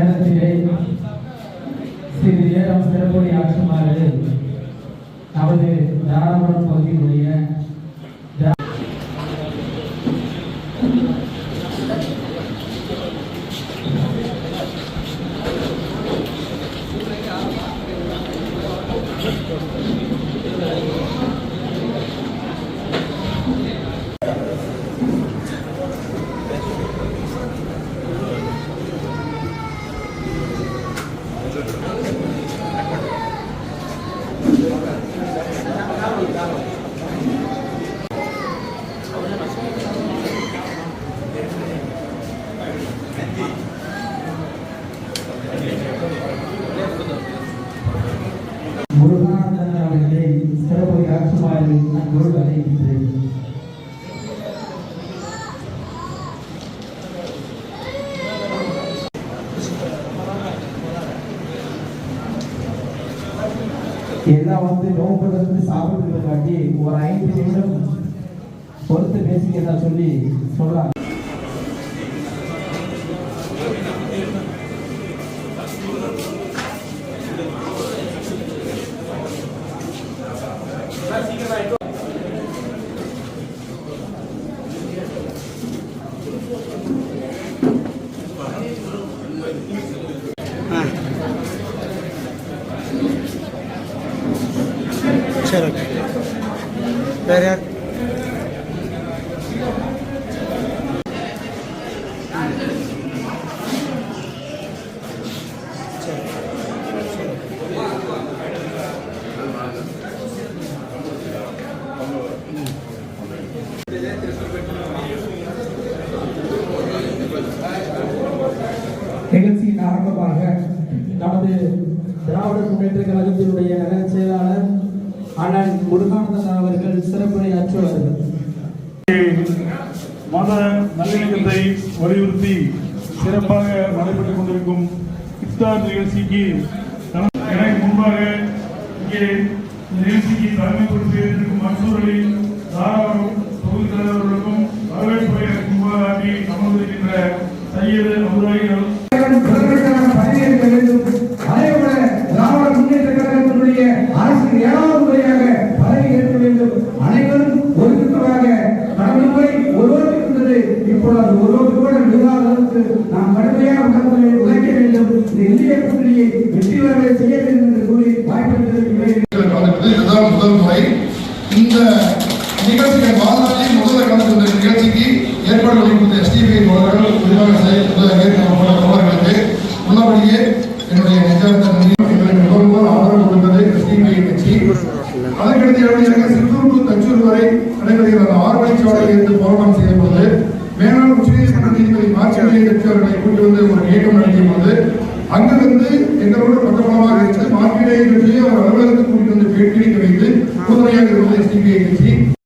நேரத்திலே சிறிது நேரம் சிறப்புரை ஆற்றுமாறு நமது தாராபுரம் பகுதியினுடைய முருகானந்தன் அவர்களை சிறப்புரை ஆற்றுமாறு அன்போடு அழைக்கின்றேன். எல்லாம் நோம்பு சாப்பிட்டு காட்டி ஒரு 5 நிமிடம் பொறுத்து பேசிக்கிறதா சொல்லி சொல்றாங்க. சரி ஓகே. வேறு யார்? நிகழ்ச்சியின் ஆரம்பமாக நமது திராவிட முன்னேற்ற கழகத்தினுடைய நகர செயலாளர் அண்ணன் முருகானந்தன் அவர்கள் சிறப்புரை ஆற்றுவார்கள். மத நல்லிணக்கத்தை வலியுறுத்தி சிறப்பாக நடைபெற்றுக் கொண்டிருக்கும் இஃப்தார் நிகழ்ச்சிக்கு எனக்கு முன்பாக இங்கே நிகழ்ச்சிக்கு தலைமை பொறுப்பேற்றிருக்கும் மன்சூர் அலி தாராபுரம் தொகுதி தலைவர்களுக்கும் வரவேற்புரை எனக்கு முன்பாக ஆற்றி அமர்ந்திருக்கின்ற சையது அபுதாயிகள் பதவியேற்க வேண்டும். அதேபோல திராவிட முன்னேற்ற கழகத்தினுடைய அரசு 7வது முறையாக பதவி ஏற்க வேண்டும். அனைவரும் ஒருமித்தமாக கடந்த முறை ஒருவருக்கு இருந்தது, இப்பொழுது ஒருவருக்கு கூட விடாத அளவுக்கு நாம் கடுமையாக உழைக்க வேண்டும். இந்த இந்திய கூட்டணியை வெற்றி பெற செய்ய வேண்டும் என்று கூறி வாய்ப்பு இதுதான் முதல் முறை. இந்த நிகழ்ச்சியை வாழ்நாளில் முதல்ல கலந்து கொண்ட நிகழ்ச்சிக்கு ஏற்பாடு வகிக்கும் எஸ்டிபி தோழர்கள் தோழர்களுக்கு உள்ளபடியே என்னுடைய நிஜாந்த எங்களுக்கு முதல் ஆதரவு கொடுத்தது எஸ்டிபி கட்சி. அதற்கடுத்து எனக்கு சித்தூர் டு தஞ்சூர் வரை நடைபெறுகிற 6 வழிச்சாலையில் இருந்து போராட்டம் செய்யப்பட்டது. மேலாண் உச்சநீதிமன்ற நீதிபதி மார்ச்செல்வி கட்சி அவர்களை கூட்டி வந்து ஒரு இயக்கம் நடத்திய போது அங்கிருந்து எங்களோடு பக்கபலமாக இருந்து மார்க்கெட்டை கட்சியை அவர் அலுவலகத்துக்கு கூட்டிட்டு வந்து பேட்டி வைத்து உறுதுணையாக இருந்தது எஸ்டிபி கட்சி.